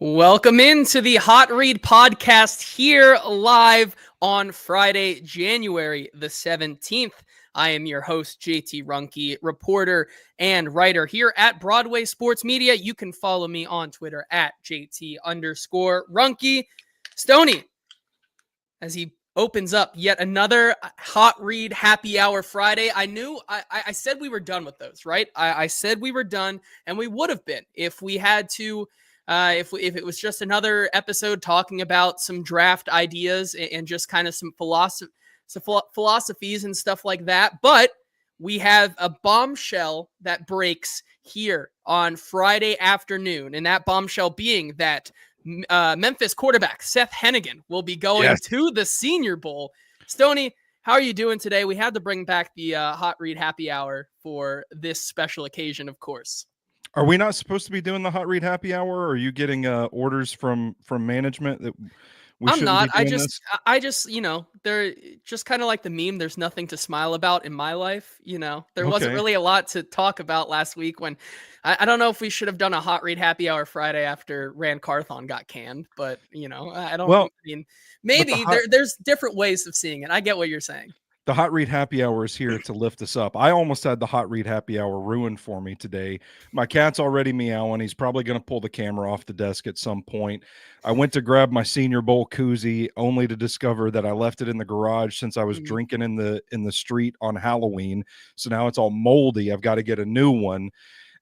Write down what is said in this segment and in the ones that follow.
Welcome into the Hot Read podcast here live on Friday, January the 17th. I am your host, JT Ruhnke, reporter and writer here at Broadway Sports Media. You can follow me on Twitter at JT_Ruhnke. Stoney, as he opens up yet another Hot Read Happy Hour Friday. I said we were done with those, right? I said we were done, and we would have been if we had to. If it was just another episode talking about some draft ideas and just kind of some philosophies and stuff like that. But we have a bombshell that breaks here on Friday afternoon, and that bombshell being that Memphis quarterback Seth Hennigan will be going to the Senior Bowl. Stoney, how are you doing today? We had to bring back the Hot Read Happy Hour for this special occasion, of course. Are we not supposed to be doing the Hot Read Happy Hour? Or are you getting orders from management that we shouldn't be doing this? I just, they're just kind of like the meme. There's nothing to smile about in my life. There wasn't really a lot to talk about last week when I don't know if we should have done a Hot Read Happy Hour Friday after Rand Carthon got canned, but I don't maybe there's different ways of seeing it. I get what you're saying. The Hot Read Happy Hour is here to lift us up. I almost had the Hot Read Happy Hour ruined for me today. My cat's already meowing. He's probably going to pull the camera off the desk at some point. I went to grab my Senior Bowl koozie only to discover that I left it in the garage since I was drinking in the street on Halloween. So now it's all moldy. I've got to get a new one.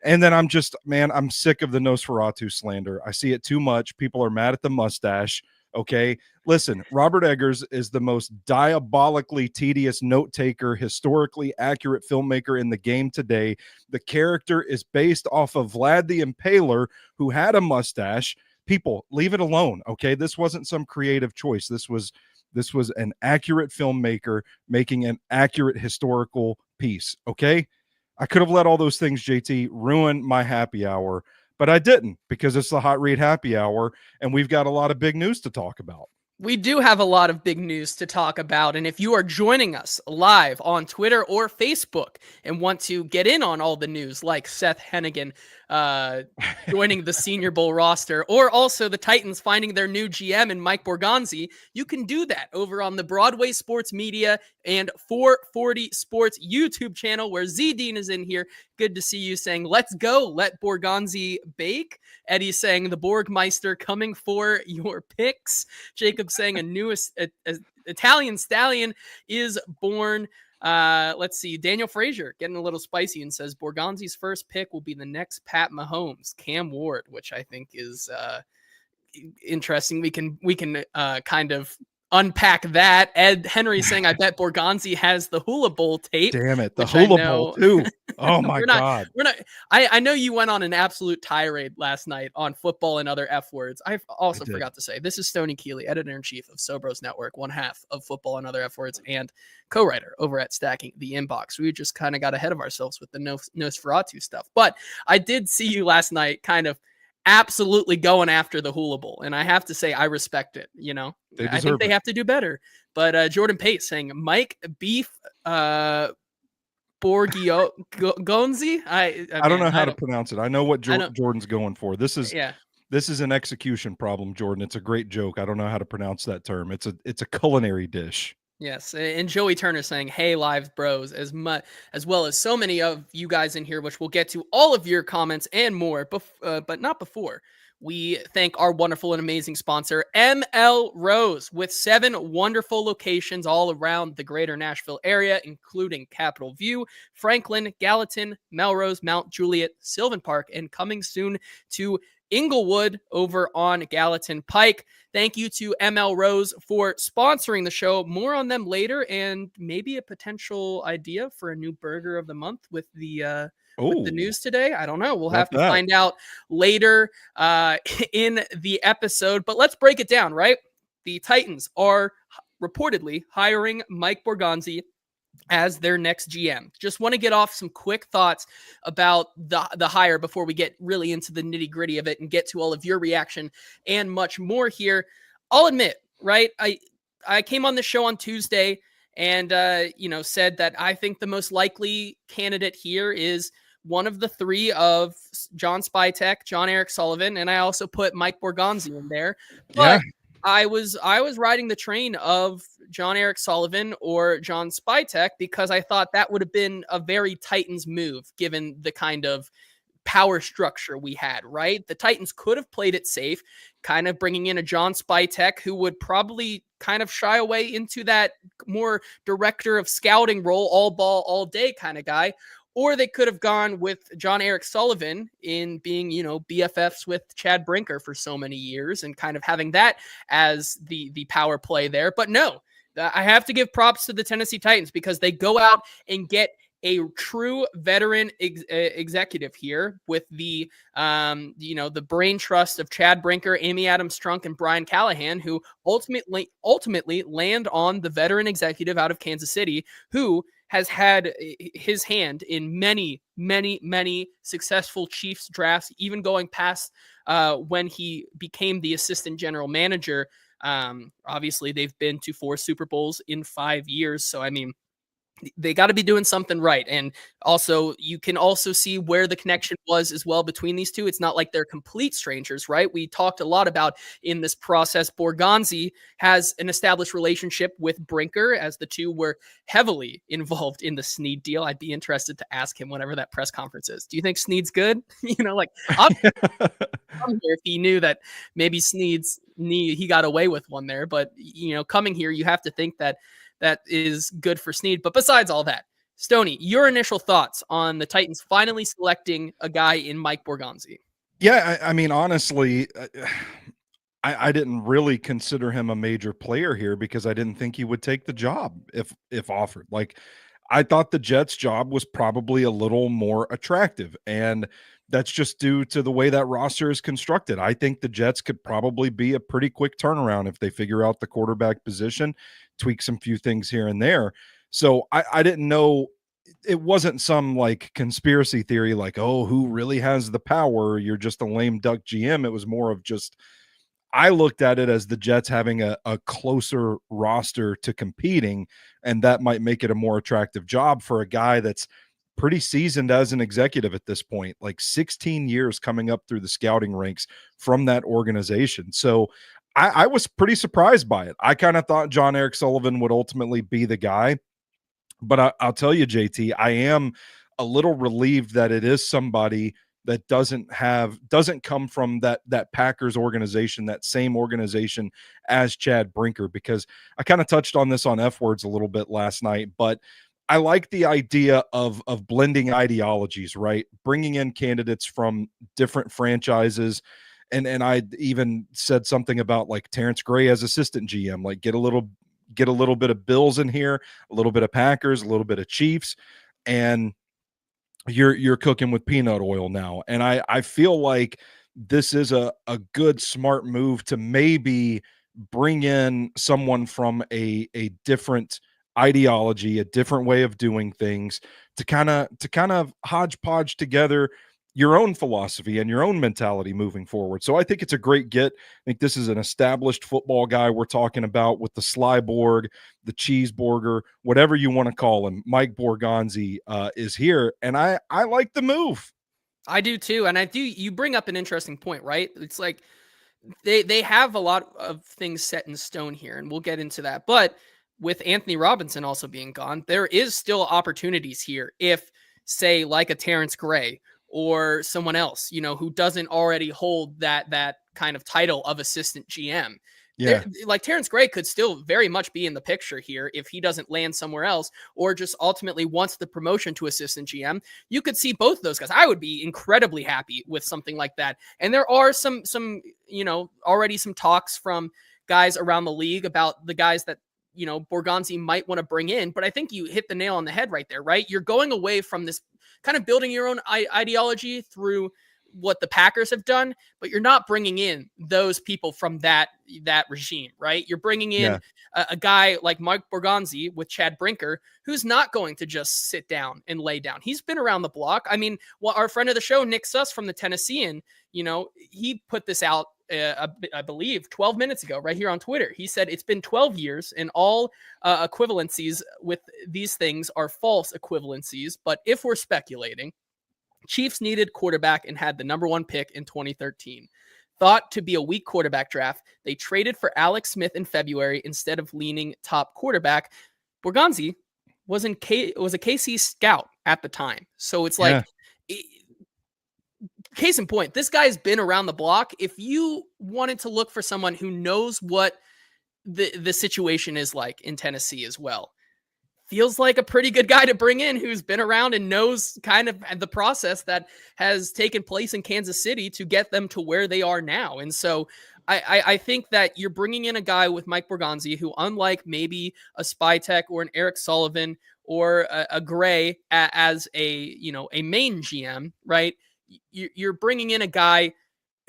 And then I'm sick of the Nosferatu slander. I see it too much. People are mad at the mustache. Okay, listen, Robert Eggers is the most diabolically tedious note taker, historically accurate filmmaker in the game today. The character is based off of Vlad the Impaler, who had a mustache. People, leave it alone. Okay, this wasn't some creative choice. This was an accurate filmmaker making an accurate historical piece. Okay, I could have let all those things, JT, ruin my happy hour. But I didn't, because it's the Hot Read Happy Hour, and we've got a lot of big news to talk about. We do have a lot of big news to talk about, and if you are joining us live on Twitter or Facebook and want to get in on all the news, like Seth Hennigan joining the Senior Bowl roster, or also the Titans finding their new GM in Mike Borgonzi, you can do that over on the Broadway Sports Media and 440 Sports YouTube channel, where Z Dean is in here. Good to see you saying, let's go, let Borgonzi bake. Eddie saying, the Borgmeister coming for your picks. Jacob saying, a newest Italian stallion is born. Let's see. Daniel Frazier getting a little spicy and says Borgonzi's first pick will be the next Pat Mahomes, Cam Ward, which I think is interesting. We can kind of unpack that. Ed Henry saying, I bet Borgonzi has the Hula Bowl tape. Damn it, the Hula Bowl too. Oh my God. I know you went on an absolute tirade last night on football and other F words. I also forgot to say, this is Stoney Keeley, editor-in-chief of Sobros Network, one half of Football and Other F Words, and co-writer over at Stacking the Inbox. We just kind of got ahead of ourselves with the Nosferatu stuff. But I did see you last night kind of absolutely going after the Hula Bowl, and I have to say I respect it. I think they have to do better. But Jordan Pate saying Mike Beef Borgonzi. I don't know how to pronounce it. I know what Jordan's going for. This is an execution problem, Jordan. It's a great joke. I don't know how to pronounce that term. It's a culinary dish. Yes, and Joey Turner saying, hey, live bros, as well as so many of you guys in here, which we'll get to all of your comments and more, but not before. We thank our wonderful and amazing sponsor, ML Rose, with 7 wonderful locations all around the greater Nashville area, including Capitol View, Franklin, Gallatin, Melrose, Mount Juliet, Sylvan Park, and coming soon to Inglewood over on Gallatin Pike. Thank you to ML Rose for sponsoring the show. More on them later, and maybe a potential idea for a new burger of the month with the news today. I don't know. We'll have to find out later in the episode. But let's break it down, right? The Titans are reportedly hiring Mike Borgonzi as their next GM. Just want to get off some quick thoughts about the hire before we get really into the nitty gritty of it and get to all of your reaction and much more here. I'll admit, right? I came on the show on Tuesday and, said that I think the most likely candidate here is one of the three of John Spytek, John Eric Sullivan, and I also put Mike Borgonzi in there. But I was riding the train of John Eric Sullivan or John Spytek because I thought that would have been a very Titans move given the kind of power structure we had, right? The Titans could have played it safe, kind of bringing in a John Spytek who would probably kind of shy away into that more director of scouting role, all ball, all day kind of guy. Or they could have gone with John Eric Sullivan in being, BFFs with Chad Brinker for so many years and kind of having that as the power play there. But no, I have to give props to the Tennessee Titans because they go out and get a true veteran executive here with the brain trust of Chad Brinker, Amy Adams Strunk, and Brian Callahan, who ultimately land on the veteran executive out of Kansas City, who has had his hand in many, many, many successful Chiefs drafts, even going past when he became the assistant general manager. Obviously, they've been to 4 Super Bowls in 5 years. So, I mean, they got to be doing something right. And also, you can also see where the connection was as well between these two. It's not like they're complete strangers, right? We talked a lot about in this process, Borgonzi has an established relationship with Brinker as the two were heavily involved in the Snead deal. I'd be interested to ask him whenever that press conference is. Do you think Snead's good? I'm here if he knew that maybe he got away with one there. But, coming here, you have to think that is good for Snead. But besides all that, Stoney, your initial thoughts on the Titans finally selecting a guy in Mike Borgonzi? Yeah, I mean, honestly, I didn't really consider him a major player here because I didn't think he would take the job if offered. Like, I thought the Jets' job was probably a little more attractive, and that's just due to the way that roster is constructed. I think the Jets could probably be a pretty quick turnaround if they figure out the quarterback position, tweak some few things here and there. So I didn't know. It wasn't some like conspiracy theory like, oh, who really has the power? You're just a lame duck GM. It was more of just, I looked at it as the Jets having a closer roster to competing, and that might make it a more attractive job for a guy that's pretty seasoned as an executive at this point, like 16 years coming up through the scouting ranks from that organization. So I was pretty surprised by it. I kind of thought John Eric Sullivan would ultimately be the guy, but I'll tell you, JT, I am a little relieved that it is somebody that doesn't come from that Packers organization, that same organization as Chad Brinker, because I kind of touched on this on F Words a little bit last night, but I like the idea of blending ideologies, right? Bringing in candidates from different franchises. And I even said something about like Terrence Gray as assistant GM, like get a little bit of Bills in here, a little bit of Packers, a little bit of Chiefs, and you're cooking with peanut oil now. And I feel like this is a good, smart move to maybe bring in someone from a different ideology, a different way of doing things, to kind of hodgepodge together your own philosophy and your own mentality moving forward. So I think it's a great get. I think this is an established football guy we're talking about with the Slyborg, the cheeseburger, whatever you want to call him. Mike Borgonzi is here, and I like the move. I do too, and you bring up an interesting point, right? It's like they have a lot of things set in stone here, and we'll get into that. But with Anthony Robinson also being gone, there is still opportunities here if, say, like a Terrence Gray or someone else, who doesn't already hold that kind of title of assistant GM. Yeah. Like Terrence Gray could still very much be in the picture here if he doesn't land somewhere else or just ultimately wants the promotion to assistant GM. You could see both of those guys. I would be incredibly happy with something like that. And there are some already some talks from guys around the league about the guys that, Borgonzi might want to bring in. But I think you hit the nail on the head right there, right? You're going away from this kind of building your own ideology through what the Packers have done, but you're not bringing in those people from that regime, right? You're bringing in a guy like Mike Borgonzi with Chad Brinker, who's not going to just sit down and lay down. He's been around the block. I mean, our friend of the show, Nick Suss from the Tennessean, he put this out, I believe 12 minutes ago, right here on Twitter. He said it's been 12 years and all equivalencies with these things are false equivalencies. But if we're speculating, Chiefs needed quarterback and had the number 1 pick in 2013. Thought to be a weak quarterback draft, they traded for Alex Smith in February instead of leaning top quarterback. Borgonzi was a KC scout at the time. So it's like, case in point, this guy's been around the block. If you wanted to look for someone who knows what the situation is like in Tennessee as well, feels like a pretty good guy to bring in who's been around and knows kind of the process that has taken place in Kansas City to get them to where they are now. And so I think that you're bringing in a guy with Mike Borgonzi who, unlike maybe a Spytek or an Eric Sullivan or a Gray as a main GM, right? You're bringing in a guy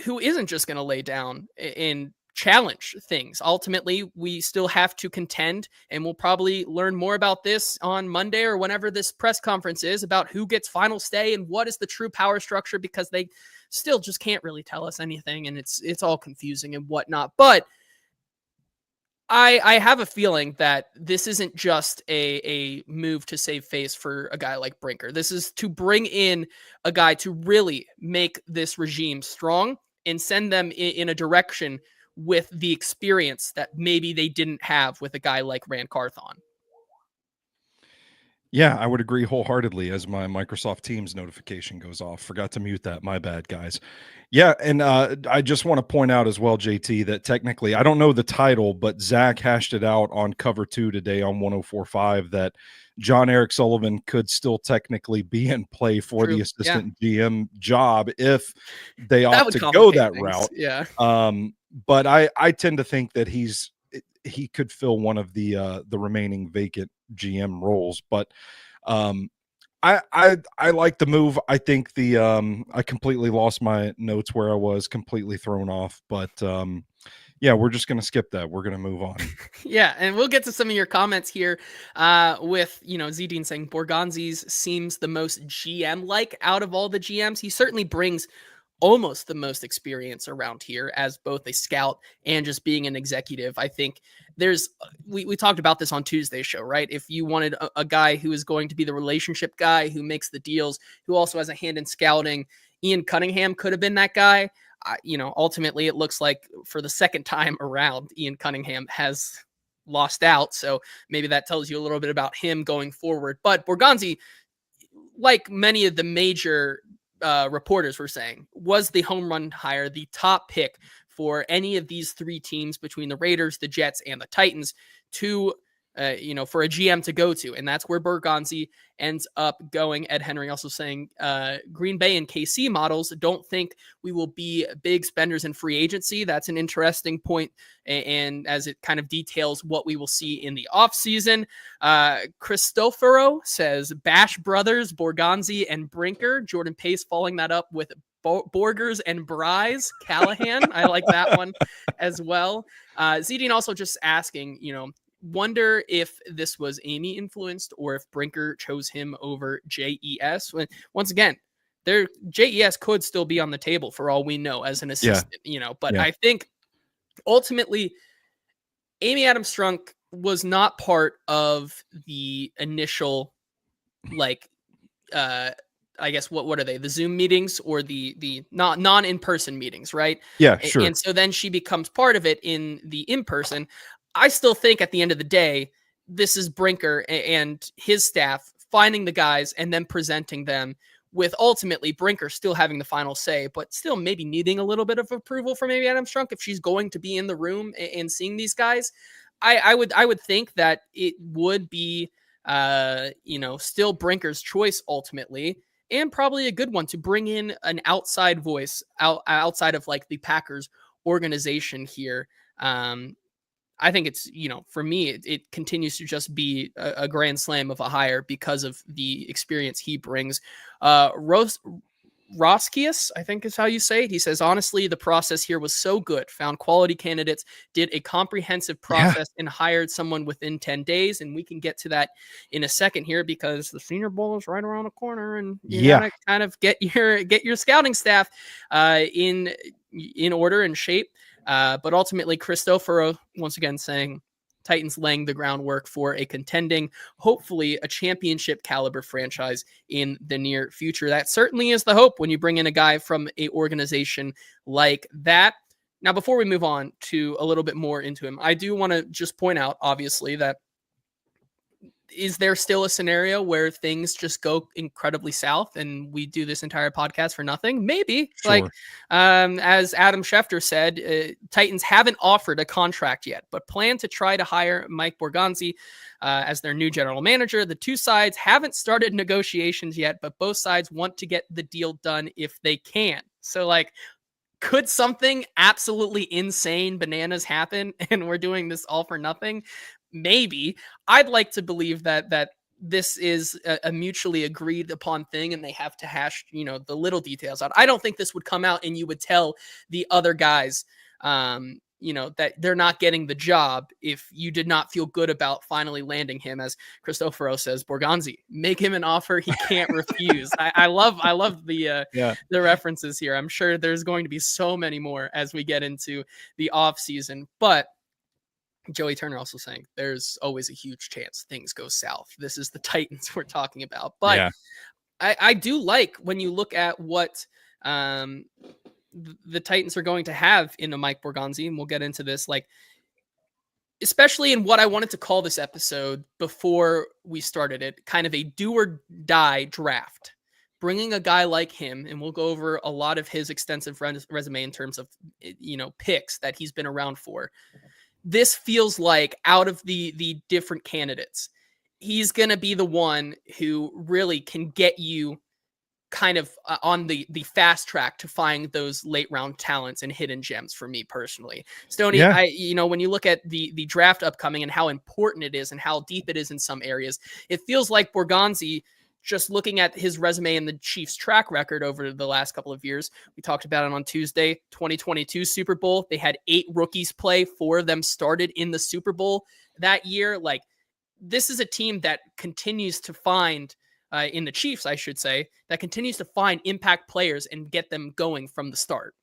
who isn't just going to lay down and challenge things. Ultimately, we still have to contend, and we'll probably learn more about this on Monday or whenever this press conference is, about who gets final say and what is the true power structure, because they still just can't really tell us anything, and it's all confusing and whatnot. But I have a feeling that this isn't just a move to save face for a guy like Brinker. This is to bring in a guy to really make this regime strong and send them in a direction with the experience that maybe they didn't have with a guy like Rand Carthon. Yeah, I would agree wholeheartedly as my Microsoft Teams notification goes off. Forgot to mute that. My bad, guys. Yeah, and I just want to point out as well, JT, that technically, I don't know the title, but Zach hashed it out on Cover 2 today on 104.5 that John Eric Sullivan could still technically be in play for the assistant GM job if they opt to go that route. Yeah. But I tend to think that he could fill one of the remaining vacant GM roles, but I like the move. I think I completely lost my notes where I was completely thrown off, but yeah, we're just going to skip that. We're going to move on. Yeah, and we'll get to some of your comments here with, Zedine saying Borgonzi's seems the most GM-like out of all the GMs. He certainly brings almost the most experience around here as both a scout and just being an executive. I think we talked about this on Tuesday's show, right? If you wanted a guy who is going to be the relationship guy, who makes the deals, who also has a hand in scouting, Ian Cunningham could have been that guy. Ultimately it looks like for the second time around, Ian Cunningham has lost out. So maybe that tells you a little bit about him going forward. But Borgonzi, like many of the major reporters were saying, was the home run hire, the top pick for any of these three teams between the Raiders, the Jets, and the Titans to, for a GM to go to. And that's where Borgonzi ends up going. Ed Henry also saying Green Bay and KC models don't think we will be big spenders in free agency. That's an interesting point, and as it kind of details what we will see in the offseason. Cristoforo says Bash Brothers, Borgonzi, and Brinker. Jordan Pace following that up with Borgers and Bryce Callahan. I like that one as well. Zedine also just asking, wonder if this was Amy influenced or if Brinker chose him over JES. Once again, JES could still be on the table for all we know as an assistant, but I think ultimately Amy Adams Strunk was not part of the initial, I guess what are they? The Zoom meetings or the non in-person meetings, right? Yeah, sure. And so then she becomes part of it in the in-person. I still think at the end of the day, this is Brinker and his staff finding the guys and then presenting them, with ultimately Brinker still having the final say, but still maybe needing a little bit of approval from Amy Adams Strunk if she's going to be in the room and seeing these guys. I would think that it would be still Brinker's choice ultimately, and probably a good one to bring in an outside voice outside of like the Packers organization here. I think it's, for me, it continues to just be a grand slam of a hire because of the experience he brings. Roskius, I think is how you say it. He says, honestly, the process here was so good. Found quality candidates, did a comprehensive process, and hired someone within 10 days. And we can get to that in a second here because the Senior Bowl is right around the corner, and you gotta kind of get your scouting staff in order and shape. But ultimately, Cristoforo once again saying Titans laying the groundwork for a contending, hopefully a championship caliber franchise in the near future. That certainly is the hope when you bring in a guy from a organization like that. Now, before we move on to a little bit more into him, I do want to just point out, obviously, that is there still a scenario where things just go incredibly south and we do this entire podcast for nothing? Maybe. Sure. Like, as Adam Schefter said, Titans haven't offered a contract yet, but plan to try to hire Mike Borgonzi as their new general manager. The two sides haven't started negotiations yet, but both sides want to get the deal done if they can. So, like, could something absolutely insane bananas happen and we're doing this all for nothing? Maybe. I'd like to believe that this is a mutually agreed upon thing and they have to hash, the little details out. I don't think this would come out and you would tell the other guys, that they're not getting the job if you did not feel good about finally landing him. As Cristoforo says, Borgonzi, make him an offer he can't refuse. I love the references here. I'm sure there's going to be so many more as we get into the off season, but Joey Turner also saying there's always a huge chance things go south. This is the Titans we're talking about. But yeah. I do like when you look at what the Titans are going to have in a Mike Borgonzi, and we'll get into this, like, especially in what I wanted to call this episode before we started it, kind of a do or die draft. Bringing a guy like him, and we'll go over a lot of his extensive resume in terms of, picks that he's been around for. This feels like out of the different candidates, he's going to be the one who really can get you kind of on the fast track to find those late round talents and hidden gems for me personally. Stoney, when you look at the draft upcoming and how important it is and how deep it is in some areas, it feels like Borgonzi, just looking at his resume and the Chiefs' track record over the last couple of years, we talked about it on Tuesday, 2022 Super Bowl. They had 8 rookies play. 4 of them started in the Super Bowl that year. Like, this is a team that continues to find, in the Chiefs, I should say, that continues to find impact players and get them going from the start.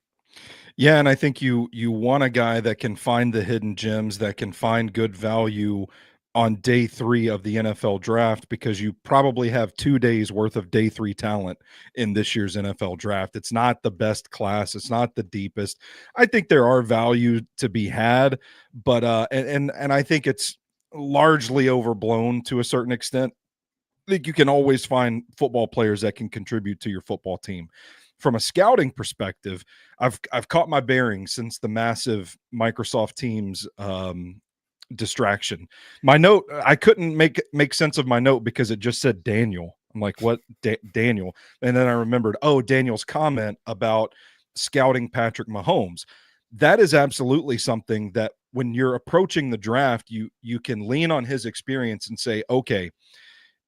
Yeah, and I think you want a guy that can find the hidden gems, that can find good value on day 3 of the NFL draft, because you probably have 2 days worth of day 3 talent in this year's NFL draft. It's not the best class. It's not the deepest. I think there are value to be had, but and I think it's largely overblown to a certain extent. I think you can always find football players that can contribute to your football team. From a scouting perspective, I've caught my bearings since the massive Microsoft Teams distraction. My note, I couldn't make sense of my note because it just said Daniel. I'm like, what? Daniel? And then I remembered, Daniel's comment about scouting Patrick Mahomes. That is absolutely something that when you're approaching the draft, you can lean on his experience and say, okay,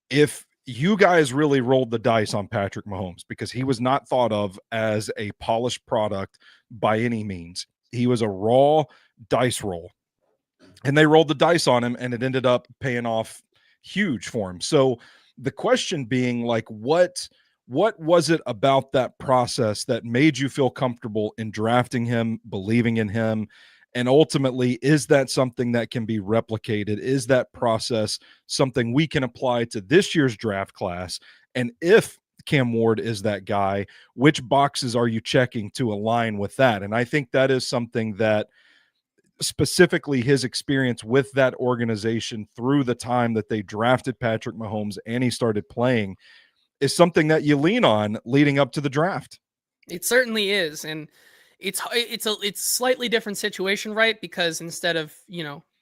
if you guys really rolled the dice on Patrick Mahomes, because he was not thought of as a polished product by any means. He was a raw dice roll. And they rolled the dice on him, and it ended up paying off huge for him. So the question being, like, what was it about that process that made you feel comfortable in drafting him, believing in him? And ultimately, is that something that can be replicated? Is that process something we can apply to this year's draft class? And if Cam Ward is that guy, which boxes are you checking to align with that? And I think that is something that specifically his experience with that organization through the time that they drafted Patrick Mahomes and he started playing is something that you lean on leading up to the draft. It certainly is. And it's slightly different situation, right? Because instead of,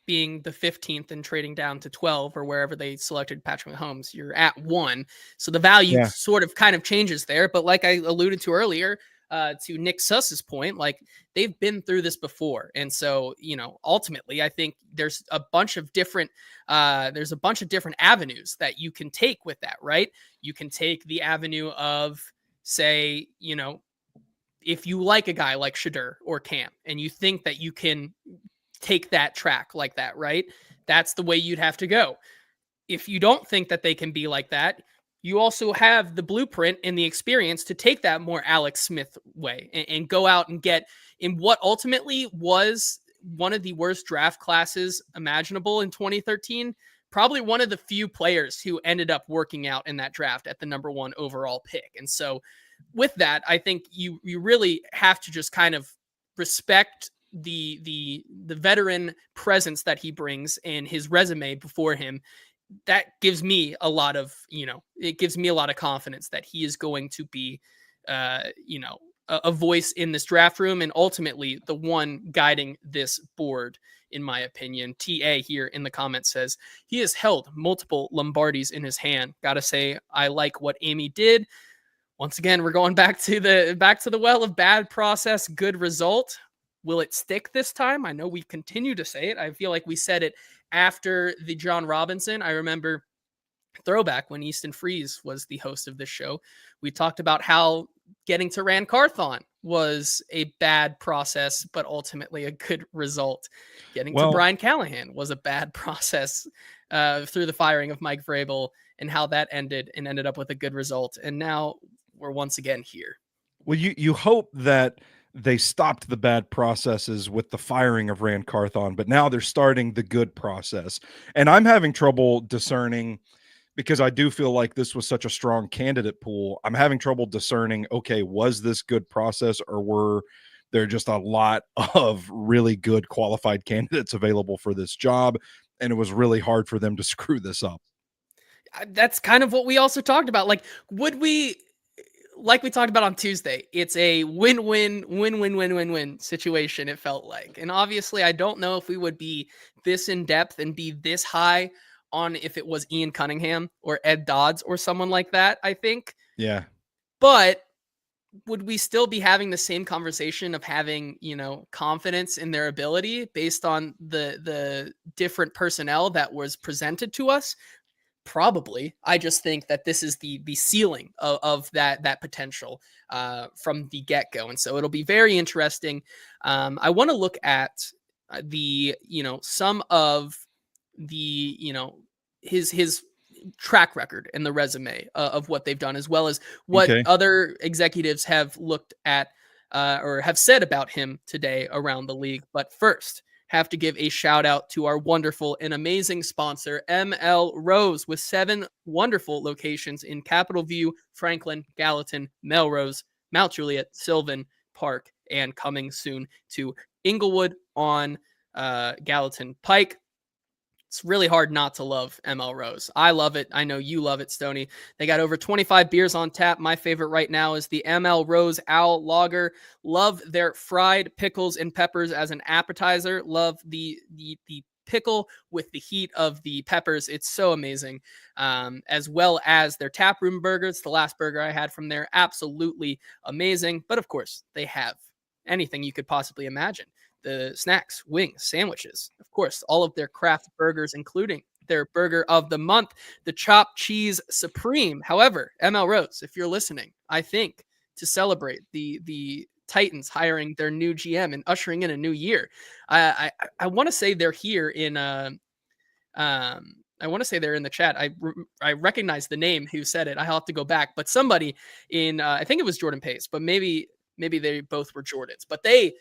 being the 15th and trading down to 12 or wherever they selected Patrick Mahomes, you're at 1. So the value sort of kind of changes there. But like I alluded to earlier, to Nick Suss's point, like, they've been through this before. And so, ultimately, I think there's a bunch of different avenues that you can take with that, right? You can take the avenue of, say, if you like a guy like Shadur or Cam and you think that you can take that track like that, right? That's the way you'd have to go. If you don't think that they can be like that, you also have the blueprint and the experience to take that more Alex Smith way and go out and get in what ultimately was one of the worst draft classes imaginable in 2013. Probably one of the few players who ended up working out in that draft at the number 1 overall pick. And so with that, I think you really have to just kind of respect the veteran presence that he brings and his resume before him. That gives me a lot of, it gives me a lot of confidence that he is going to be, a voice in this draft room and ultimately the one guiding this board, in my opinion. TA here in the comments says he has held multiple Lombardis in his hand. Gotta say, I like what Amy did. Once again, we're going back to the well of bad process, good result. Will it stick this time? I know we continue to say it. I feel like we said it after the John Robinson. I remember throwback when Easton Freeze was the host of this show. We talked about how getting to Rand Carthon was a bad process, but ultimately a good result. Getting to Brian Callahan was a bad process through the firing of Mike Vrabel and how that ended up with a good result. And now we're once again here. Well, you hope that they stopped the bad processes with the firing of Rand Carthon, but now they're starting the good process. And I'm having trouble discerning, because I do feel like this was such a strong candidate pool. I'm having trouble discerning, okay, was this good process, or were there just a lot of really good qualified candidates available for this job, and it was really hard for them to screw this up? That's kind of what we also talked about. Like, like we talked about on Tuesday, it's a win-win situation, it felt like. And obviously, I don't know if we would be this in depth and be this high on if it was Ian Cunningham or Ed Dodds or someone like that, I think. Yeah. But would we still be having the same conversation of having, confidence in their ability based on the different personnel that was presented to us? Probably. I just think that this is the ceiling of that potential from the get-go. And so it'll be very interesting. I want to look at some of the, his track record and the resume of what they've done, as well as what other executives have looked at or have said about him today around the league. But first, have to give a shout out to our wonderful and amazing sponsor, ML Rose, with 7 wonderful locations in Capitol View, Franklin, Gallatin, Melrose, Mount Juliet, Sylvan, Park, and coming soon to Inglewood on Gallatin Pike. It's really hard not to love ML Rose. I love it. I know you love it, Stoney. They got over 25 beers on tap. My favorite right now is the ML Rose Owl Lager. Love their fried pickles and peppers as an appetizer. Love the pickle with the heat of the peppers. It's so amazing. As well as their taproom burgers. The last burger I had from there, absolutely amazing. But of course, they have anything you could possibly imagine. The snacks, wings, sandwiches, of course, all of their craft burgers, including their burger of the month, the Chopped Cheese Supreme. However, ML Rose, if you're listening, I think to celebrate the Titans hiring their new GM and ushering in a new year, I want to say they're here in I want to say they're in the chat. I recognize the name who said it. I have to go back, but somebody in I think it was Jordan Pace, but maybe they both were Jordans, but they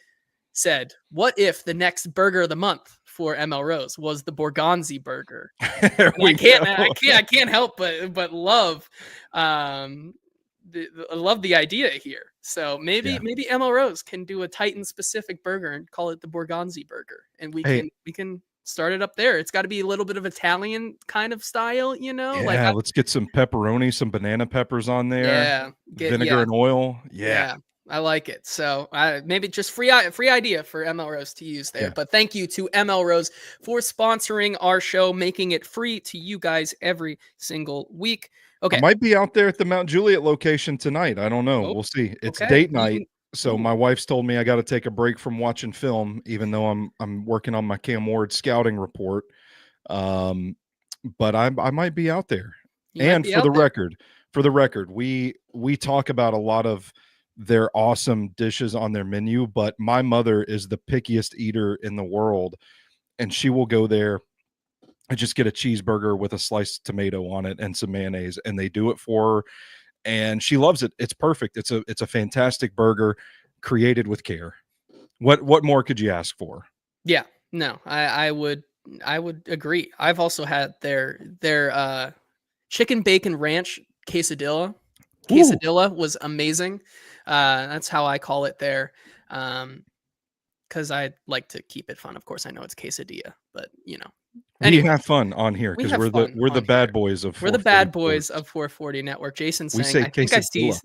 said, what if the next burger of the month for ML Rose was the Borgonzi burger? I can't help but love love the idea here. So maybe ML Rose can do a Titan specific burger and call it the Borgonzi burger, and we can start it up there. It's got to be a little bit of Italian kind of style, Yeah, let's get some pepperoni, some banana peppers on there. Yeah, vinegar and oil. Yeah. I like it. So maybe just free idea for ML Rose to use there. Yeah. But thank you to ML Rose for sponsoring our show, making it free to you guys every single week. Okay. I might be out there at the Mount Juliet location tonight. I don't know. We'll see. It's date night. So my wife's told me I got to take a break from watching film, even though I'm working on my Cam Ward scouting report. But I might be out there. And for the record, we talk about a lot of their awesome dishes on their menu, but my mother is the pickiest eater in the world, and she will go there and just get a cheeseburger with a sliced tomato on it and some mayonnaise, and they do it for her, and she loves it. It's perfect. It's a fantastic burger created with care. What more could you ask for? Yeah, no, I would agree. I've also had their chicken bacon ranch quesadilla. Ooh, Quesadilla was amazing. That's how I call it there. Because I like to keep it fun. Of course, I know it's quesadilla, but we Anyways, have fun on here we because have fun we're the on bad here. boys of We're the 440 bad boys sports. of 440 Network. Jason We saying, say I think I see, quesadilla.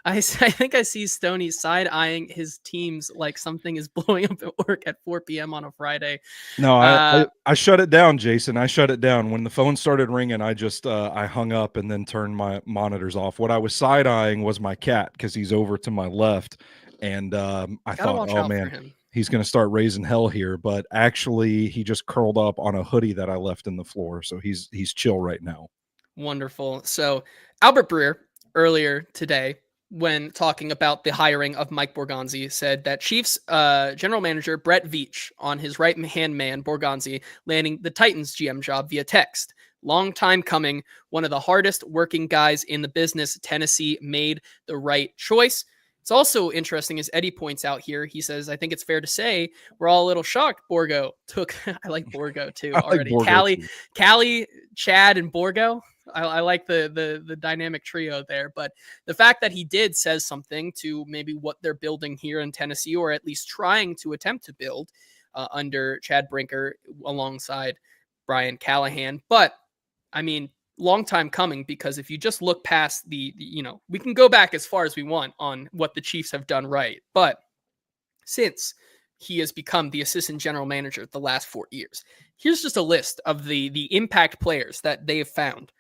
I think I see Stoney side eyeing his teams like something is blowing up at work at 4 p.m. on a Friday. No, Uh, I shut it down, Jason. I shut it down when the phone started ringing. I just I hung up and then turned my monitors off. What I was side eyeing was my cat because he's over to my left, and I Gotta thought, watch oh out for man, him. he's going to start raising hell here. But actually, he just curled up on a hoodie that I left in the floor, so he's chill right now. Wonderful. So Albert Breer earlier today, when talking about the hiring of Mike Borgonzi, said that Chiefs general manager Brett Veach on his right hand man Borgonzi landing the Titans GM job via text. Long time coming, one of the hardest working guys in the business. Tennessee made the right choice. It's also interesting, as Eddie points out here. He says, I think it's fair to say we're all a little shocked Borgo took, I like Borgo too I like already. Borgo too. Callie, Chad, and Borgo. I like the dynamic trio there, but the fact that he did says something to maybe what they're building here in Tennessee, or at least trying to attempt to build under Chad Brinker alongside Brian Callahan. But I mean, long time coming, because if you just look past we can go back as far as we want on what the Chiefs have done right, but since he has become the assistant general manager the last 4 years, here's just a list of the impact players that they have found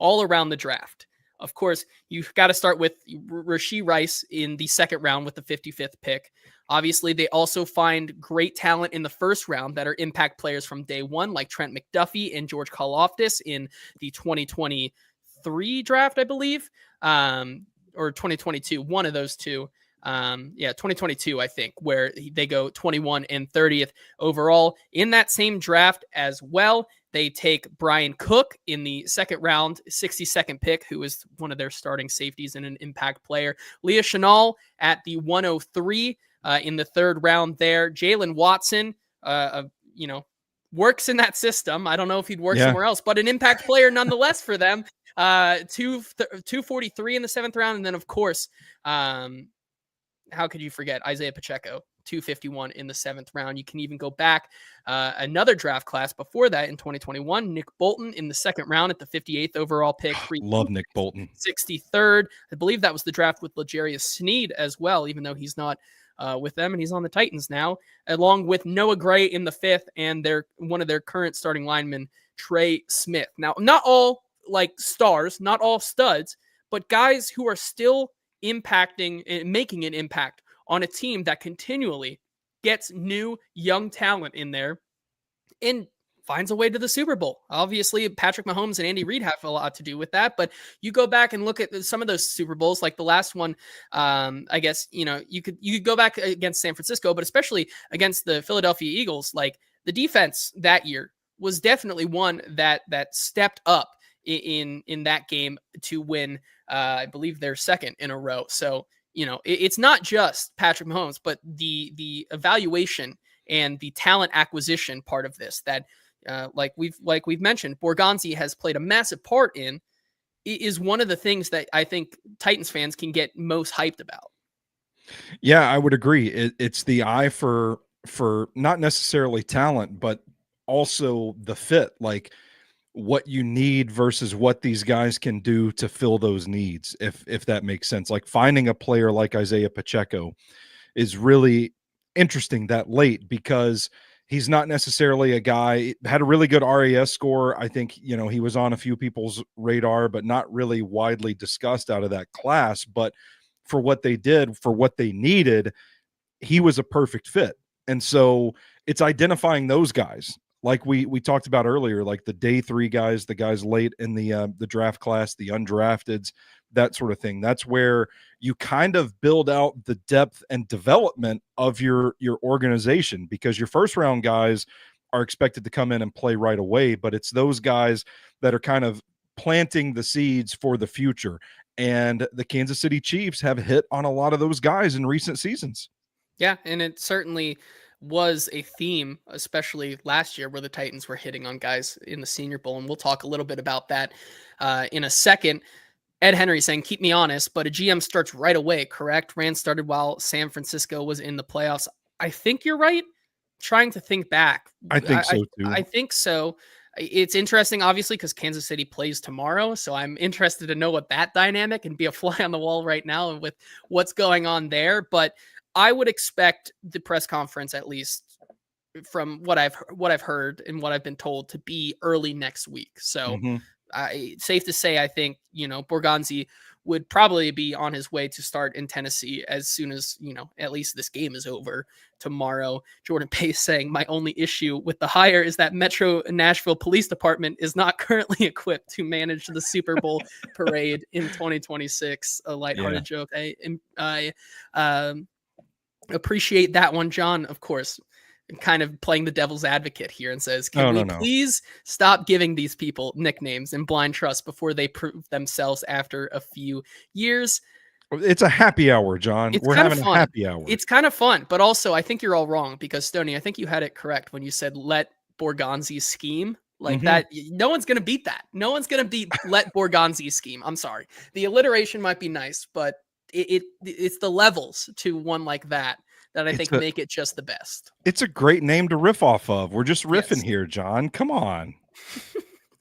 all around the draft. Of course, you've got to start with Rashee Rice in the second round with the 55th pick. Obviously, they also find great talent in the first round that are impact players from day one, like Trent McDuffie and George Karlaftis in the 2023 draft, I believe, or 2022, one of those two. 2022, I think, where they go 21 and 30th overall. In that same draft as well, they take Brian Cook in the second round, 62nd pick, who is one of their starting safeties and an impact player. Leah Chenal at the 103 in the third round there. Jalen Watson, works in that system. I don't know if he'd work somewhere else, but an impact player nonetheless for them. 243 in the seventh round. And then, of course, how could you forget Isaiah Pacheco, 251 in the seventh round? You can even go back another draft class before that in 2021. Nick Bolton in the second round at the 58th overall pick. Love Nick Bolton. 63rd. I believe that was the draft with L'Jarius Sneed as well, even though he's not with them and he's on the Titans now, along with Noah Gray in the fifth and one of their current starting linemen, Trey Smith. Now, not all like stars, not all studs, but guys who are still impacting and making an impact on a team that continually gets new young talent in there and finds a way to the Super Bowl. Obviously, Patrick Mahomes and Andy Reid have a lot to do with that, but you go back and look at some of those Super Bowls, like the last one. I guess you could go back against San Francisco, but especially against the Philadelphia Eagles. Like the defense that year was definitely one that stepped up in that game to win. I believe they're second in a row. So it's not just Patrick Mahomes, but the evaluation and the talent acquisition part of this that, like we've mentioned, Borgonzi has played a massive part in, is one of the things that I think Titans fans can get most hyped about. Yeah, I would agree. It's the eye for not necessarily talent, but also the fit, like what you need versus what these guys can do to fill those needs, if that makes sense. Like finding a player like Isaiah Pacheco is really interesting that late because he's not necessarily a guy, had a really good RAS score. I think, he was on a few people's radar, but not really widely discussed out of that class. But for what they did, for what they needed, he was a perfect fit. And so it's identifying those guys like we talked about earlier, like the day three guys, the guys late in the draft class, the undrafteds, that sort of thing. That's where you kind of build out the depth and development of your organization, because your first round guys are expected to come in and play right away, but it's those guys that are kind of planting the seeds for the future. And the Kansas City Chiefs have hit on a lot of those guys in recent seasons. Yeah, and it certainly was a theme, especially last year, where the Titans were hitting on guys in the Senior Bowl, and we'll talk a little bit about that in a second. Ed Henry saying, keep me honest, but a GM starts right away, correct? Rand started while San Francisco was in the playoffs. I think you're right. Trying to think back. I think so too. I think so. It's interesting, obviously, because Kansas City plays tomorrow. So I'm interested to know what that dynamic and be a fly on the wall right now and with what's going on there. But I would expect the press conference, at least from what I've heard and what I've been told, to be early next week. So safe to say, I think, Borgonzi would probably be on his way to start in Tennessee as soon as, at least this game is over tomorrow. Jordan Pace saying, my only issue with the hire is that Metro Nashville Police Department is not currently equipped to manage the Super Bowl parade in 2026. A lighthearted joke. I appreciate that one, John, of course. Kind of playing the devil's advocate here and says, can we please stop giving these people nicknames and blind trust before they prove themselves after a few years? It's a happy hour, John. We're having a happy hour. It's kind of fun, but also I think you're all wrong because, Stoney, I think you had it correct when you said let Borgonzi scheme. Like that, no one's going to beat that. No one's going to beat let Borgonzi scheme. I'm sorry. The alliteration might be nice, but it's the levels to one like that I think make it just the best. It's a great name to riff off of. We're just riffing here, John. Come on.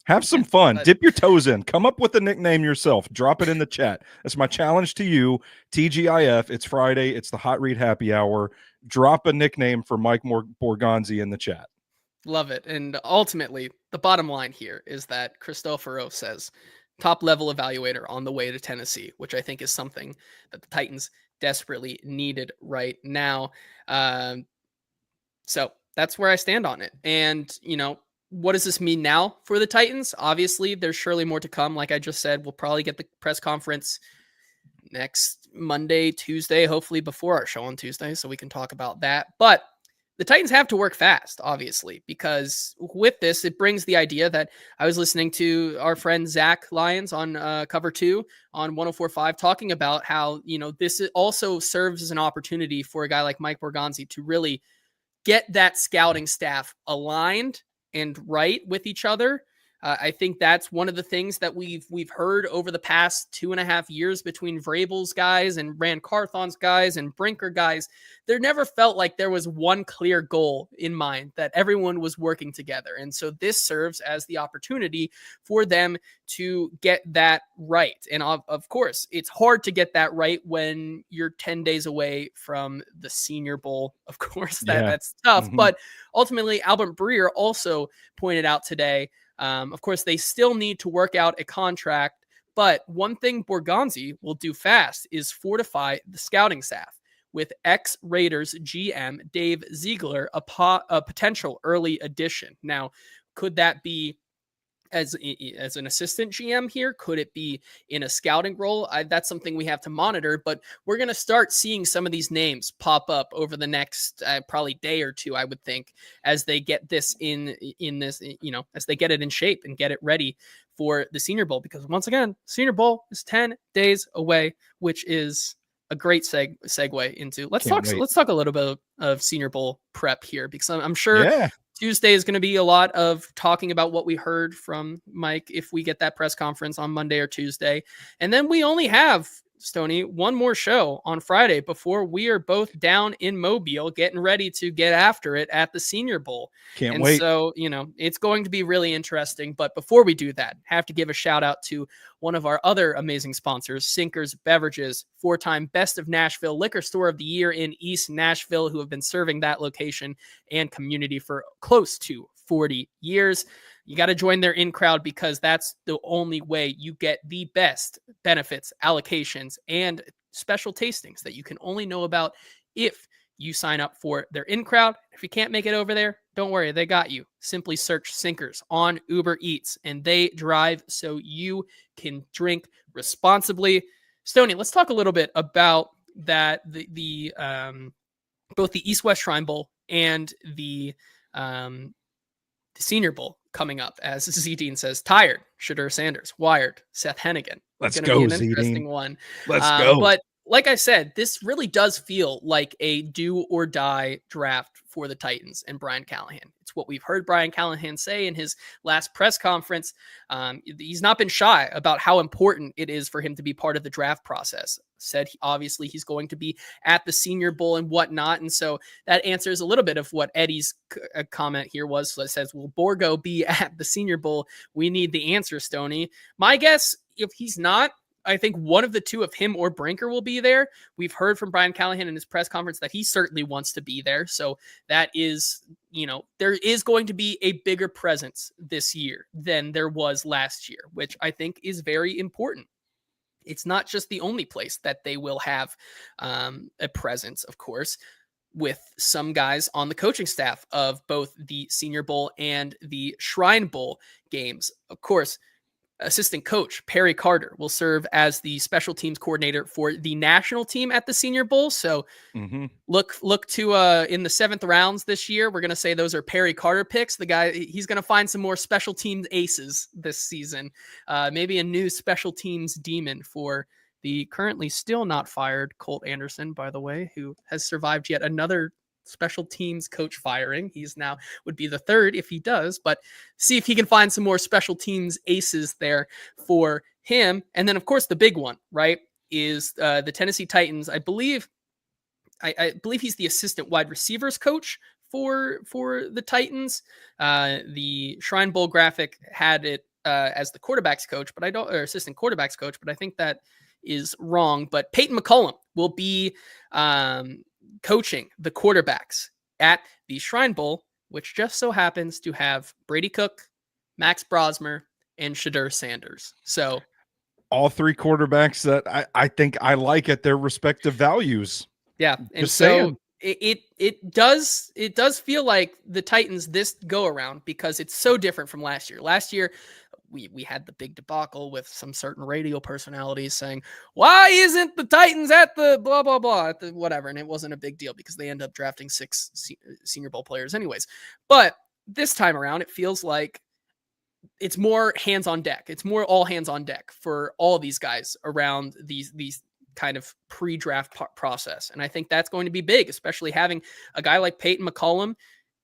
Have some fun. Dip your toes in. Come up with a nickname yourself. Drop it in the chat. That's my challenge to you. TGIF. It's Friday. It's the Hot Read Happy Hour. Drop a nickname for Mike Borgonzi in the chat. Love it. And ultimately, the bottom line here is that Cristoforo says top level evaluator on the way to Tennessee, which I think is something that the Titans desperately needed right now. So that's where I stand on it. And, what does this mean now for the Titans? Obviously, there's surely more to come. Like I just said, we'll probably get the press conference next Monday, Tuesday, hopefully before our show on Tuesday, so we can talk about that. But the Titans have to work fast, obviously, because with this, it brings the idea that I was listening to our friend Zach Lyons on Cover 2 on 104.5 talking about how, this also serves as an opportunity for a guy like Mike Borgonzi to really get that scouting staff aligned and right with each other. I think that's one of the things that we've heard over the past 2.5 years between Vrabel's guys and Rand Carthon's guys and Brinker guys. There never felt like there was one clear goal in mind that everyone was working together. And so this serves as the opportunity for them to get that right. And of course, it's hard to get that right when you're 10 days away from the Senior Bowl. Of course, that's tough. But ultimately, Albert Breer also pointed out today, of course, they still need to work out a contract, but one thing Borgonzi will do fast is fortify the scouting staff with ex-Raiders GM Dave Ziegler, a potential early addition. Now, could that be as an assistant GM here? Could it be in a scouting role? That's something we have to monitor, but we're going to start seeing some of these names pop up over the next probably day or two, I would think, as they get this in this, as they get it in shape and get it ready for the Senior Bowl. Because once again, Senior Bowl is 10 days away, which is a great segue into let's talk a little bit of Senior Bowl prep here, because I'm sure Tuesday is going to be a lot of talking about what we heard from Mike if we get that press conference on Monday or Tuesday. And then we only have, Stoney, one more show on Friday before we are both down in Mobile getting ready to get after it at the Senior Bowl. Can't wait. So, it's going to be really interesting. But before we do that, have to give a shout out to one of our other amazing sponsors, Sinkers Beverages, 4-time Best of Nashville Liquor Store of the Year in East Nashville, who have been serving that location and community for close to 40 years. You got to join their in crowd because that's the only way you get the best benefits, allocations, and special tastings that you can only know about if you sign up for their in crowd. If you can't make it over there, don't worry, they got you. Simply search Sinkers on Uber Eats and they drive so you can drink responsibly. Stoney, let's talk a little bit about that, the both the East-West Shrine Bowl and the Senior Bowl coming up, as Z Dean says. Tired, Shadur Sanders. Wired, Seth Hennigan. Let's It's go, be an Z interesting Dean. one. Let's go. But like I said, this really does feel like a do or die draft for the Titans and Brian Callahan. It's what we've heard Brian Callahan say in his last press conference. He's not been shy about how important it is for him to be part of the draft process. Said obviously he's going to be at the Senior Bowl and whatnot. And so that answers a little bit of what Eddie's comment here was. So it says, will Borgo be at the Senior Bowl? We need the answer, Stoney. My guess, if he's not, I think one of the two of him or Brinker will be there. We've heard from Brian Callahan in his press conference that he certainly wants to be there. So that is, there is going to be a bigger presence this year than there was last year, which I think is very important. It's not just the only place that they will have a presence, of course, with some guys on the coaching staff of both the Senior Bowl and the Shrine Bowl games. Of course, assistant coach Perry Carter will serve as the special teams coordinator for the national team at the Senior Bowl. So look to in the 7th rounds this year. We're going to say those are Perry Carter picks. The guy, he's going to find some more special teams aces this season. Maybe a new special teams demon for the currently still not fired Colt Anderson, by the way, who has survived yet another special teams coach firing. He's now would be the 3rd if he does, but see if he can find some more special teams aces there for him. And then of course the big one, right, is the Tennessee Titans. I believe he's the assistant wide receivers coach for the Titans. The Shrine Bowl graphic had it as the quarterbacks coach, but or assistant quarterbacks coach, but I think that is wrong. But Peyton McCollum will be coaching the quarterbacks at the Shrine Bowl, which just so happens to have Brady Cook, Max Brosmer, and Shedeur Sanders. So all 3 quarterbacks that I think I like at their respective values. Yeah. And just so it does feel like the Titans this go around, because it's so different from last year. Last year, we had the big debacle with some certain radio personalities saying, why isn't the Titans at the blah, blah, blah, at the whatever. And it wasn't a big deal because they end up drafting 6 Senior Bowl players anyways. But this time around, it feels like it's more hands on deck. It's more all hands on deck for all these guys around these kind of pre-draft process. And I think that's going to be big, especially having a guy like Peyton McCollum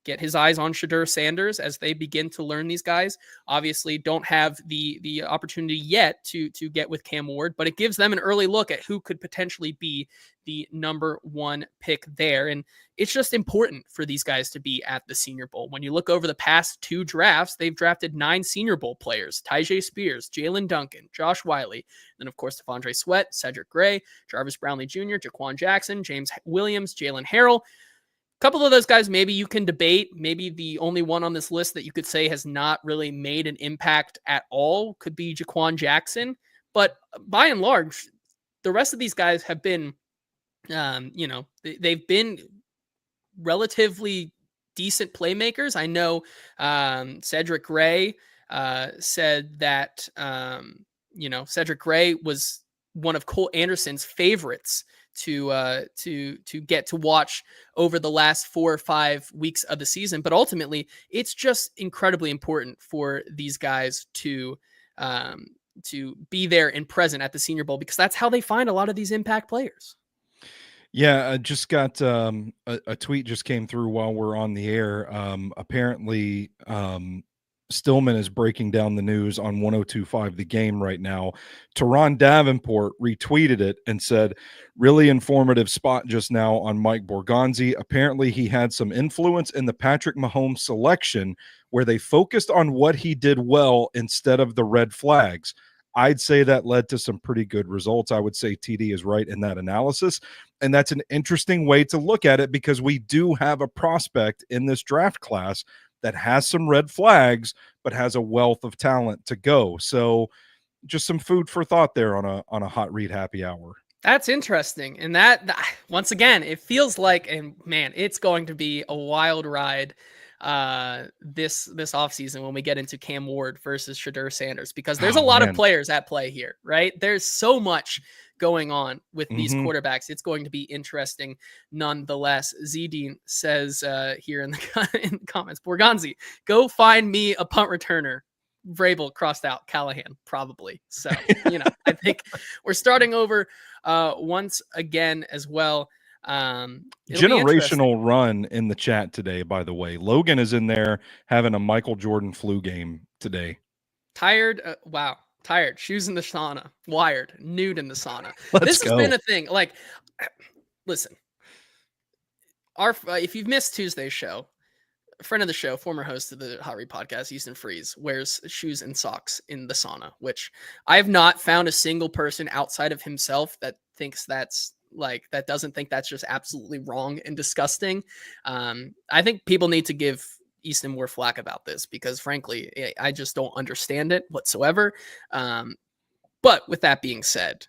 get his eyes on Shedeur Sanders as they begin to learn these guys. Obviously don't have the opportunity yet to get with Cam Ward, but it gives them an early look at who could potentially be the number 1 pick there. And it's just important for these guys to be at the Senior Bowl. When you look over the past 2 drafts, they've drafted 9 Senior Bowl players: Tyjae Spears, Jalen Duncan, Josh Wiley, then of course Devondre Sweat, Cedric Gray, Jarvis Brownlee Jr., Jaquan Jackson, James Williams, Jalen Harrell. Couple of those guys, maybe you can debate. Maybe the only one on this list that you could say has not really made an impact at all could be Jaquan Jackson. But by and large, the rest of these guys have been, they've been relatively decent playmakers. I know Cedric Gray said that, Cedric Gray was one of Colt Anderson's favorites to get to watch over the last 4 or 5 weeks of the season. But ultimately, it's just incredibly important for these guys to be there and present at the Senior Bowl, because that's how they find a lot of these impact players. Yeah, I just got a tweet just came through while we're on the air. Apparently, Stillman is breaking down the news on 102.5 The Game right now. Teron Davenport retweeted it and said, really informative spot just now on Mike Borgonzi. Apparently he had some influence in the Patrick Mahomes selection where they focused on what he did well instead of the red flags. I'd say that led to some pretty good results. I would say TD is right in that analysis. And that's an interesting way to look at it, because we do have a prospect in this draft class that has some red flags, but has a wealth of talent to go. So just some food for thought there on a hot read happy hour. That's interesting. And that once again, it feels like, and man, it's going to be a wild ride this offseason when we get into Cam Ward versus Shedeur Sanders, because there's a lot of players at play here, right? There's so much going on with these quarterbacks. It's going to be interesting nonetheless. Zdean says here in the comments, Borgonzi, go find me a punt returner. Vrabel crossed out Callahan, probably. So, I think we're starting over once again as well. It'll be interesting. Generational run in the chat today, by the way. Logan is in there having a Michael Jordan flu game today. Tired. Wow. Tired. Shoes in the sauna. Wired. Nude in the sauna. Let's Has go. been a thing. Like, listen, if you've missed Tuesday's show, a friend of the show, former host of the Hot Read podcast, Easton Freeze, wears shoes and socks in the sauna, which I have not found a single person outside of himself that thinks that's that doesn't think that's just absolutely wrong and disgusting. I think people need to give Easton more flack about this because frankly, I just don't understand it whatsoever. But with that being said,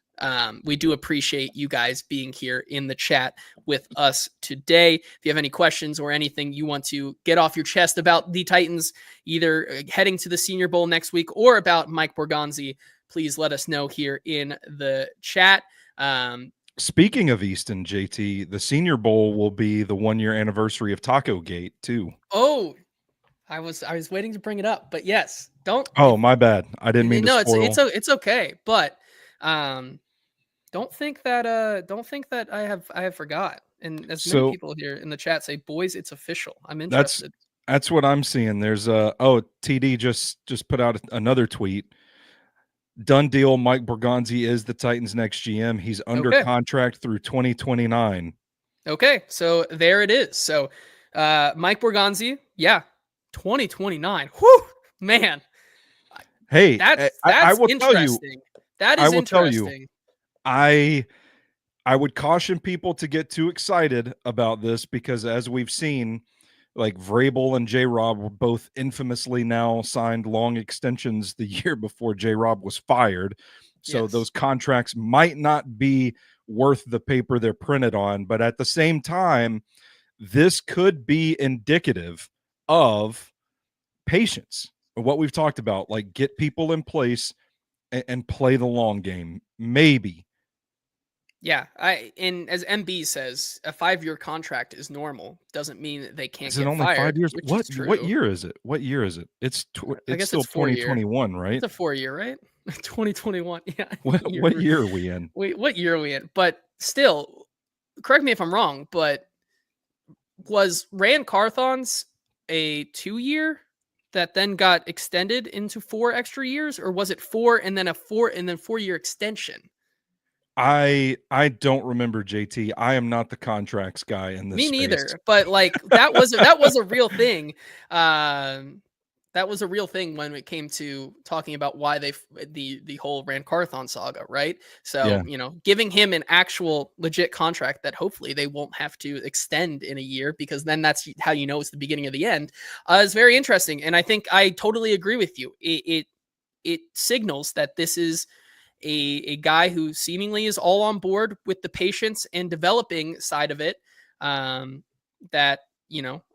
we do appreciate you guys being here in the chat with us today. If you have any questions or anything you want to get off your chest about the Titans, either heading to the Senior Bowl next week or about Mike Borgonzi, please let us know here in the chat. Speaking of Easton, JT, the Senior Bowl will be the 1-year anniversary of Taco Gate too. Oh, I was waiting to bring it up, but yes, don't. Oh, my bad. I didn't mean to spoil. It's okay, but don't think that I have forgot. And as many people here in the chat say, boys, it's official. I'm interested. That's what I'm seeing. There's TD just put out another tweet. Done deal. Mike Borgonzi is the Titans' next GM. He's under contract through 2029. Okay, so there it is. So Mike Borgonzi, 2029. Whew, man. Hey, that's I will interesting. Tell you, that is interesting. Tell you, I would caution people to get too excited about this because as we've seen, like Vrabel and J-Rob were both infamously now signed long extensions the year before J-Rob was fired. So those contracts might not be worth the paper they're printed on. But at the same time, this could be indicative of patience, what we've talked about, like get people in place and play the long game. Maybe. Yeah, as MB says, a 5-year contract is normal. Doesn't mean that they can't get only fired. 5 years? What year is it? What year is it? It's still 2021, right? It's a 4-year, right? 2021. Yeah. What year are we in? Wait, what year are we in? But still, correct me if I'm wrong, but was Rand Carthon's a 2-year that then got extended into 4 extra years, or was it 4 and then a 4-year extension? I don't remember, JT. I am not the contracts guy in this. Me neither. Space. But like that was a real thing. That was a real thing when it came to talking about why the whole Rand Carthon saga, right? So giving him an actual legit contract that hopefully they won't have to extend in a year, because then that's how you know it's the beginning of the end. Is very interesting, and I think I totally agree with you. It signals that this is a guy who seemingly is all on board with the patience and developing side of it. That,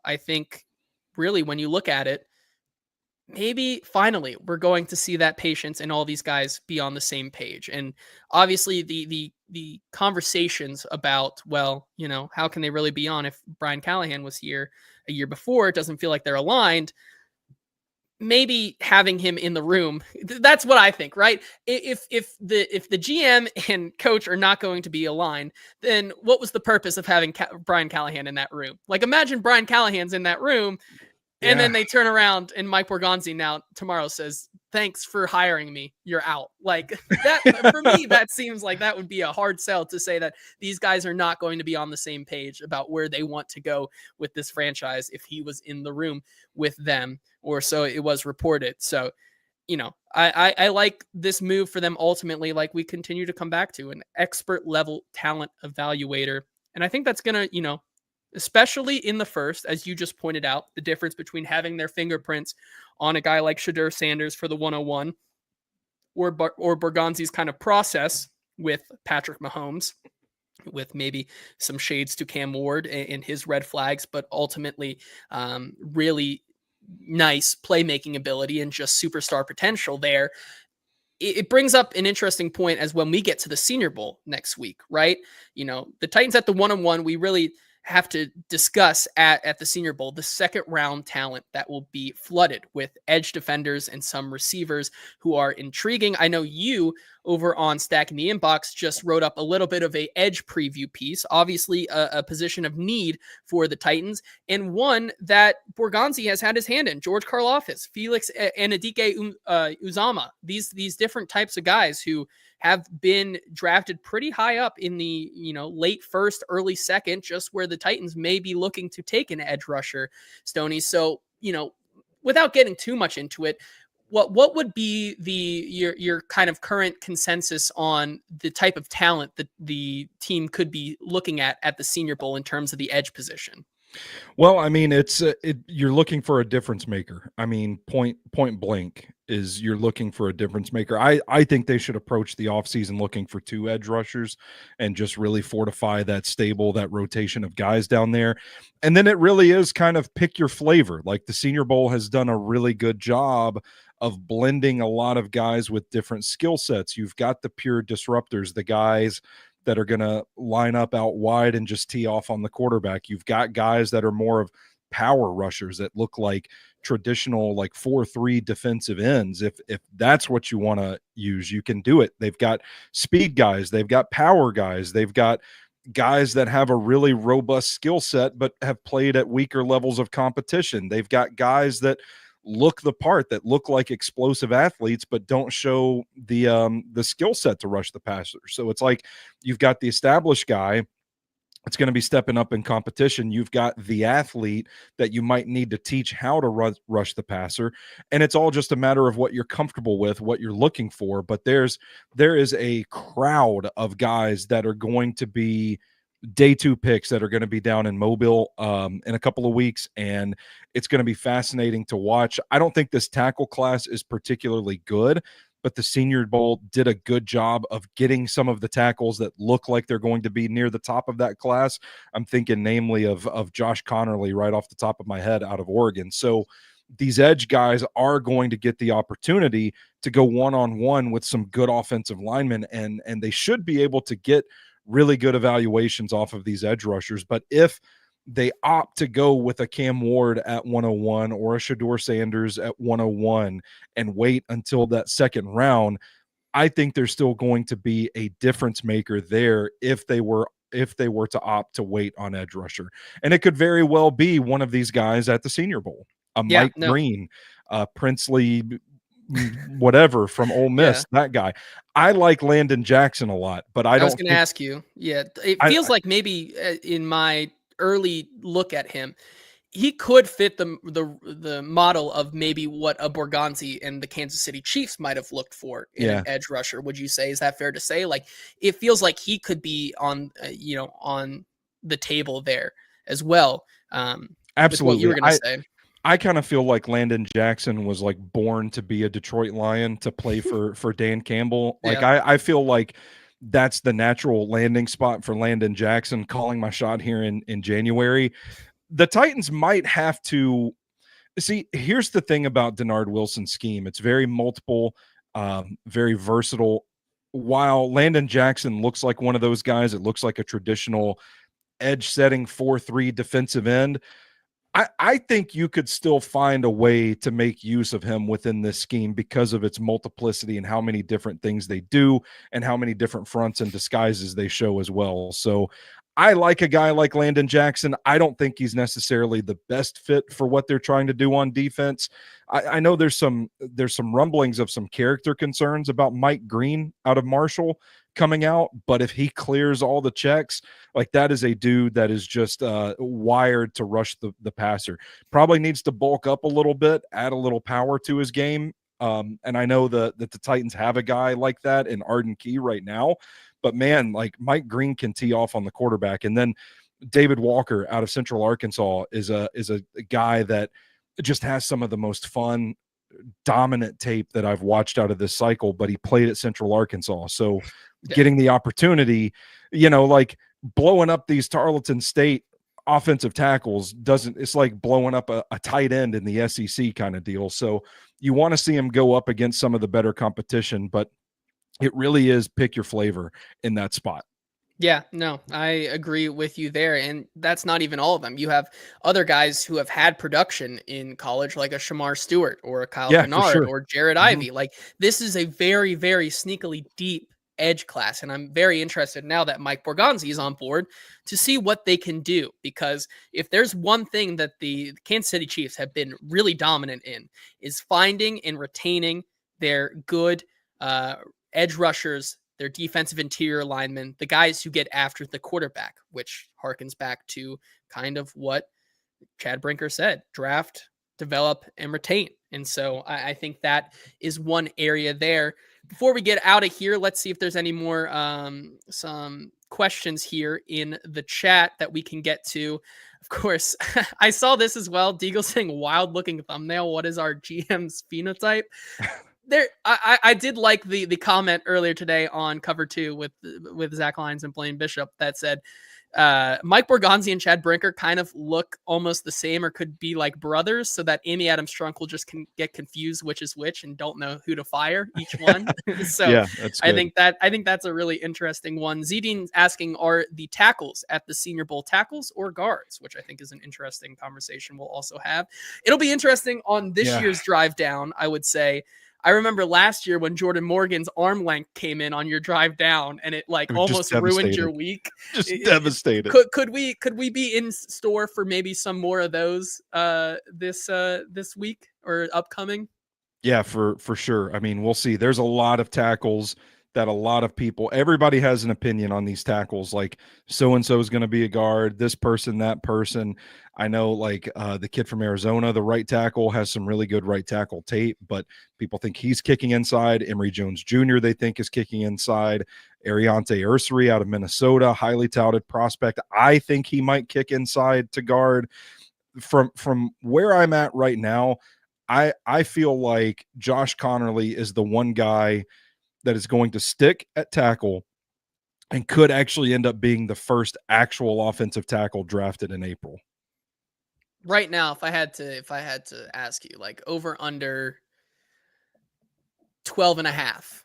I think really when you look at it, maybe finally we're going to see that patience and all these guys be on the same page. And obviously the conversations about, how can they really be on if Brian Callahan was here a year before? It doesn't feel like they're aligned. Maybe having him in the room, that's what I think, right? If the GM and coach are not going to be aligned, then what was the purpose of having Brian Callahan in that room? Like, imagine Brian Callahan's in that room, and then they turn around and Mike Borgonzi now tomorrow says, "Thanks for hiring me. You're out." Like that for me, that seems like that would be a hard sell to say that these guys are not going to be on the same page about where they want to go with this franchise if he was in the room with them, or so it was reported. So, I like this move for them ultimately, like we continue to come back to an expert level talent evaluator. And I think that's going to, especially in the first, as you just pointed out, the difference between having their fingerprints on a guy like Shadur Sanders for the 101 or Borgonzi's kind of process with Patrick Mahomes, with maybe some shades to Cam Ward and his red flags, but ultimately really nice playmaking ability and just superstar potential there. It brings up an interesting point as when we get to the Senior Bowl next week, right? The Titans at the 1-on-1, we really have to discuss at the Senior Bowl, the second round talent that will be flooded with edge defenders and some receivers who are intriguing. I know you over on Stacking the Inbox just wrote up a little bit of a edge preview piece, obviously a position of need for the Titans, and one that Borgonzi has had his hand in. George Karlaftis, Felix Anadike Uzama, these different types of guys who have been drafted pretty high up in the, late first, early second, just where the Titans may be looking to take an edge rusher, Stoney. So, without getting too much into it, what would be your kind of current consensus on the type of talent that the team could be looking at the Senior Bowl in terms of the edge position? Well, I mean, you're looking for a difference maker. I mean, point blank is you're looking for a difference maker. I think they should approach the offseason looking for 2 edge rushers and just really fortify that stable, that rotation of guys down there. And then it really is kind of pick your flavor. Like the Senior Bowl has done a really good job of blending a lot of guys with different skill sets. You've got the pure disruptors, the guys that are going to line up out wide and just tee off on the quarterback. You've got guys that are more of power rushers that look like traditional, like 4-3 defensive ends. If that's what you want to use, you can do it. They've got speed guys. They've got power guys. They've got guys that have a really robust skill set, but have played at weaker levels of competition. They've got guys that look the part, that look like explosive athletes, but don't show the skill set to rush the passer. So it's like you've got the established guy that's going to be stepping up in competition. You've got the athlete that you might need to teach how to rush the passer. And it's all just a matter of what you're comfortable with, what you're looking for. But there is a crowd of guys that are going to be day 2 picks that are going to be down in Mobile in a couple of weeks, and it's going to be fascinating to watch. I don't think this tackle class is particularly good, but the Senior Bowl did a good job of getting some of the tackles that look like they're going to be near the top of that class. I'm thinking namely of Josh Connerly right off the top of my head out of Oregon. So these edge guys are going to get the opportunity to go one-on-one with some good offensive linemen, and they should be able to get really good evaluations off of these edge rushers. But if they opt to go with a Cam Ward at 101 or a Shador Sanders at 101 and wait until that second round, I think there's still going to be a difference maker there if they were to opt to wait on edge rusher. And it could very well be one of these guys at the Senior Bowl, Mike Green, Princely, whatever from Ole Miss, that guy. I like Landon Jackson a lot, but I was going to ask you. Yeah, it feels like maybe in my early look at him, he could fit the model of maybe what a Borgonzi and the Kansas City Chiefs might have looked for in an edge rusher. Would you say, is that fair to say? Like, it feels like he could be on on the table there as well. Absolutely. What you were going to say. I kind of feel like Landon Jackson was like born to be a Detroit Lion, to play for Dan Campbell. Like I feel like that's the natural landing spot for Landon Jackson. Calling my shot here in January. The Titans might have to see. Here's the thing about Denard Wilson's scheme. It's very multiple, very versatile. While Landon Jackson looks like one of those guys, it looks like a traditional edge setting 4-3 defensive end. I think you could still find a way to make use of him within this scheme because of its multiplicity and how many different things they do and how many different fronts and disguises they show as well. So I like a guy like Landon Jackson. I don't think he's necessarily the best fit for what they're trying to do on defense. I know there's some rumblings of some character concerns about Mike Green out of Marshall coming out, but if he clears all the checks, like, that is a dude that is just wired to rush the passer. Probably needs to bulk up a little bit, add a little power to his game. And I know that the Titans have a guy like that in Arden Key right now, but man, like, Mike Green can tee off on the quarterback. And then David Walker out of Central Arkansas is a guy that just has some of the most fun, dominant tape that I've watched out of this cycle, but he played at Central Arkansas. So getting the opportunity, like blowing up these Tarleton State offensive tackles it's like blowing up a tight end in the SEC kind of deal. So you want to see him go up against some of the better competition, but it really is pick your flavor in that spot. Yeah, no, I agree with you there. And that's not even all of them. You have other guys who have had production in college, like a Shamar Stewart or a Kyle Yeah, for Kennard sure. or Jared Mhm. Ivey. Like, this is a very, very sneakily deep edge class. And I'm very interested now that Mike Borgonzi is on board to see what they can do. Because if there's one thing that the Kansas City Chiefs have been really dominant in, is finding and retaining their good edge rushers, their defensive interior linemen, the guys who get after the quarterback, which harkens back to kind of what Chad Brinker said: draft, develop, and retain. And so I think that is one area there. Before we get out of here, let's see if there's any more some questions here in the chat that we can get to. Of course, I saw this as well. Deagle saying wild looking thumbnail. What is our GM's phenotype? There, I did like the comment earlier today on cover 2 with Zach Lyons and Blaine Bishop that said Mike Borgonzi and Chad Brinker kind of look almost the same or could be like brothers, so that Amy Adams Strunk will just get confused which is which and don't know who to fire each one. So Yeah, that's good. I think that's a really interesting one. Zedin's asking, are the tackles at the Senior Bowl tackles or guards, which I think is an interesting conversation we'll also have. It'll be interesting on this year's drive down, I would say. I remember last year when Jordan Morgan's arm length came in on your drive down and it like It was almost ruined your week. Just devastated. Could we be in store for maybe some more of those this week or upcoming? Yeah, for sure. I mean, we'll see. There's a lot of tackles that a lot of people, everybody has an opinion on these tackles. Like, so and so is going to be a guard, this person, that person. I know, like the kid from Arizona, the right tackle, has some really good right tackle tape, but people think he's kicking inside. Emory Jones Jr., they think, is kicking inside. Ariante Ursary out of Minnesota, highly touted prospect. I think he might kick inside to guard. From where I'm at right now, I feel like Josh Connerly is the one guy that is going to stick at tackle and could actually end up being the first actual offensive tackle drafted in April. Right now, if I had to ask you, like, over under 12 and a half,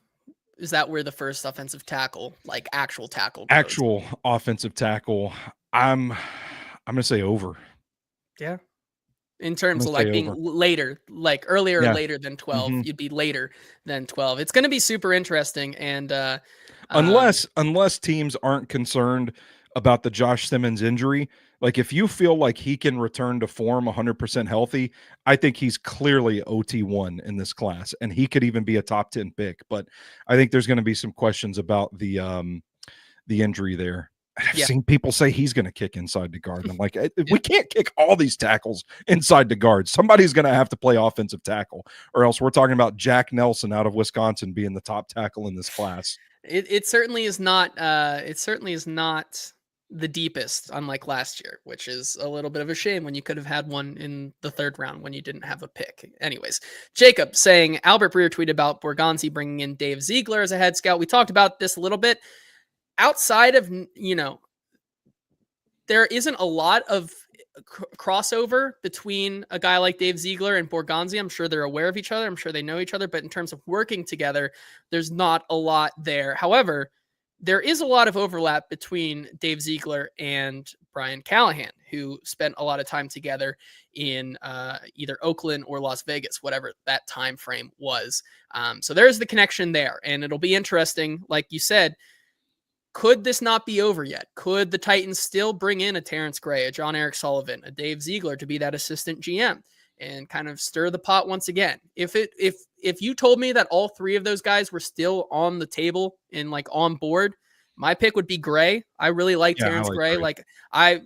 is that where the first offensive tackle, like actual tackle goes? Actual offensive tackle, I'm gonna say over. Yeah. In terms of like being over. later, like earlier or Yeah. later than 12, Mhm. you'd be later than 12. It's going to be super interesting. And Unless teams aren't concerned about the Josh Simmons injury, like if you feel like he can return to form 100% healthy, I think he's clearly OT1 in this class, and he could even be a top 10 pick. But I think there's going to be some questions about the injury there. I've Yeah. seen people say he's going to kick inside the guard. And I'm like, we can't kick all these tackles inside the guard. Somebody's going to have to play offensive tackle, or else we're talking about Jack Nelson out of Wisconsin being the top tackle in this class. It certainly is not the deepest, unlike last year, which is a little bit of a shame when you could have had one in the 3rd round when you didn't have a pick. Anyways, Jacob saying Albert Breer tweeted about Borgonzi bringing in Dave Ziegler as a head scout. We talked about this a little bit. Outside of, there isn't a lot of crossover between a guy like Dave Ziegler and Borgonzi. I'm sure they're aware of each other. I'm sure they know each other, but in terms of working together, there's not a lot there. However, there is a lot of overlap between Dave Ziegler and Brian Callahan, who spent a lot of time together in either Oakland or Las Vegas, whatever that time frame was. So there's the connection there, and it'll be interesting. Like you said, could this not be over yet? Could the Titans still bring in a Terrence Gray, a John Eric Sullivan, a Dave Ziegler to be that assistant GM and kind of stir the pot once again? If you told me that all 3 of those guys were still on the table and like on board, my pick would be Gray. I really like Terrence Gray. Like I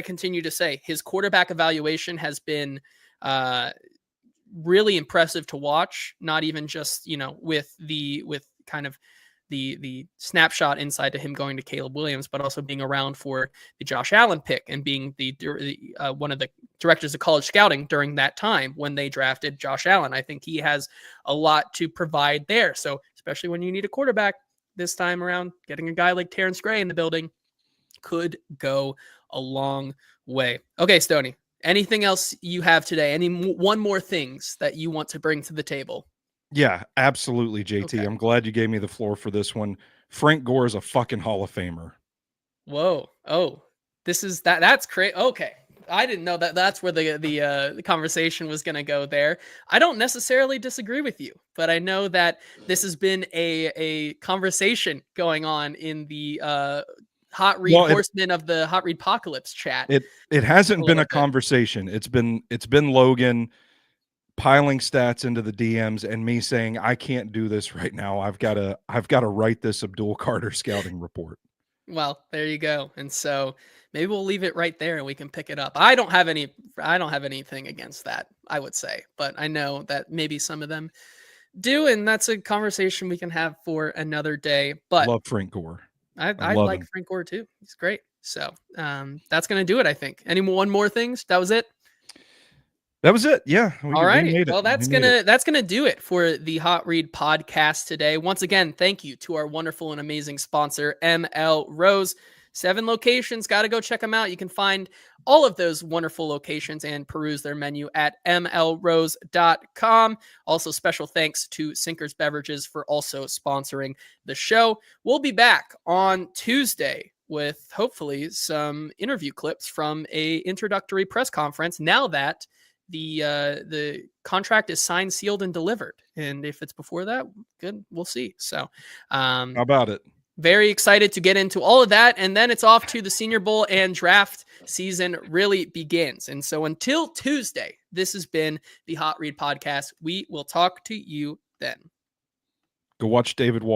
continue to say, his quarterback evaluation has been really impressive to watch. Not even just with kind of the snapshot inside to him going to Caleb Williams, but also being around for the Josh Allen pick and being the one of the directors of college scouting during that time when they drafted Josh Allen. I think he has a lot to provide there. So especially when you need a quarterback this time around, getting a guy like Terrence Gray in the building could go a long way. Okay, Stoney, anything else you have today? One more things that you want to bring to the table? Yeah, absolutely, JT. Okay. I'm glad you gave me the floor for this one. Frank Gore is a fucking Hall of Famer. Whoa. Oh, this is that's crazy. Okay. I didn't know that that's where the conversation was going to go there. I don't necessarily disagree with you, but I know that this has been a conversation going on in the Hot Read Well, Horsemen of the Hot Read Apocalypse chat. it A hasn't been little a bit. conversation. It's been Logan piling stats into the DMs and me saying, I can't do this right now. I've got to write this Abdul Carter scouting report. Well, there you go. And so maybe we'll leave it right there and we can pick it up. I don't have anything against that, I would say, but I know that maybe some of them do, and that's a conversation we can have for another day. But Love Frank Gore. I love like him. Frank Gore too. He's great. So that's gonna do it, I think. Any one more things? That was it. That was it. Yeah. All We righty. made it. Well, that's gonna do it for the Hot Read podcast today. Once again, thank you to our wonderful and amazing sponsor, ML Rose. 7 locations. Got to go check them out. You can find all of those wonderful locations and peruse their menu at mlrose.com. Also, special thanks to Sinkers Beverages for also sponsoring the show. We'll be back on Tuesday with hopefully some interview clips from a introductory press conference now that the contract is signed, sealed, and delivered. And if it's before that, good, we'll see. So How about it? very excited to get into all of that. And then it's off to the Senior Bowl and draft season really begins. And so until Tuesday, this has been the Hot Read podcast. We will talk to you then. Go watch David Walker.